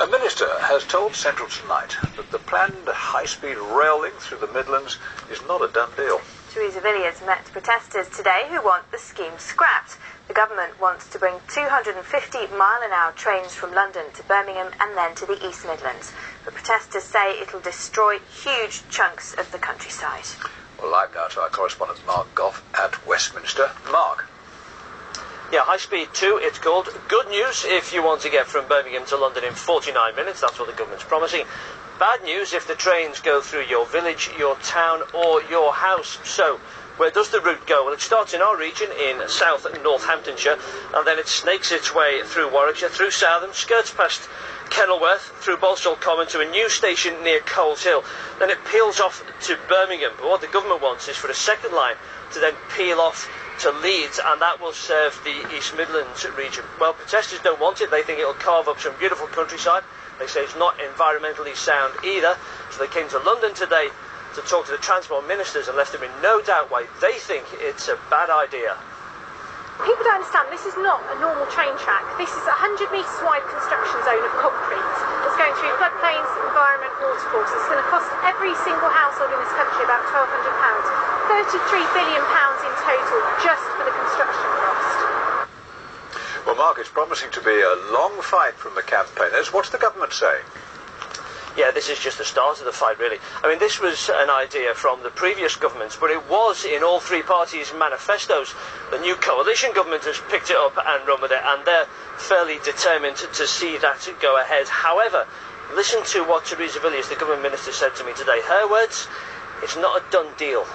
A minister has told Central tonight that the planned high-speed rail link through the Midlands is not a done deal. Theresa Villiers met protesters today who want the scheme scrapped. The government wants to bring 250-mile-an-hour trains from London to Birmingham and then to the East Midlands. But protesters say it'll destroy huge chunks of the countryside. Well, like that, our correspondent Mark Goff at Westminster. Mark. Yeah, High Speed 2, it's called. Good news if you want to get from Birmingham to London in 49 minutes. That's what the government's promising. Bad news if the trains go through your village, your town or your house. So, where does the route go? Well, it starts in our region in South Northamptonshire, and then it snakes its way through Warwickshire, through Southam, skirts past Kenilworth, through Balsall Common to a new station near Coles Hill. Then it peels off to Birmingham. But what the government wants is for a second line to then peel off to Leeds, and that will serve the East Midlands region. Well, protesters don't want it. They think it'll carve up some beautiful countryside. They say it's not environmentally sound either. So they came to London today to talk to the transport ministers and left them in no doubt why they think it's a bad idea. People don't understand, this is not a normal train track. This is a 100 metres wide construction zone of concrete that's going through floodplains, environment, watercourses. It's going to cost every single household in this country about £1,200. £33 billion in total just for the construction cost. Well, Mark, it's promising to be a long fight from the campaigners. What's the government saying? Yeah, this is just the start of the fight, really. I mean, this was an idea from the previous governments, but it was in all three parties' manifestos. The new coalition government has picked it up and run with it, and they're fairly determined to see that go ahead. However, listen to what Theresa Villiers, the government minister, said to me today. Her words, it's not a done deal.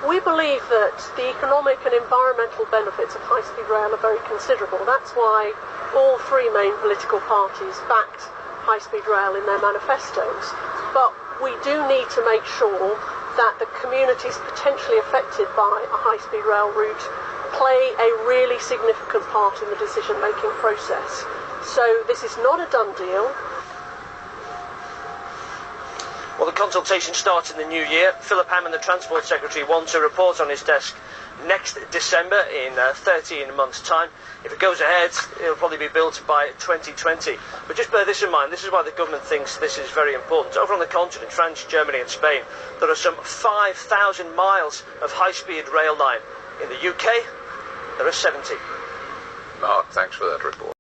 We believe that the economic and environmental benefits of high-speed rail are very considerable. That's why all three main political parties backed high-speed rail in their manifestos. But we do need to make sure that the communities potentially affected by a high-speed rail route play a really significant part in the decision-making process. So this is not a done deal. Well, the consultation starts in the new year. Philip Hammond, the Transport Secretary, wants a report on his desk next December in 13 months' time. If it goes ahead, it'll probably be built by 2020. But just bear this in mind, this is why the government thinks this is very important. Over on the continent, France, Germany and Spain, there are some 5,000 miles of high-speed rail line. In the UK, there are 70. Mark, thanks for that report.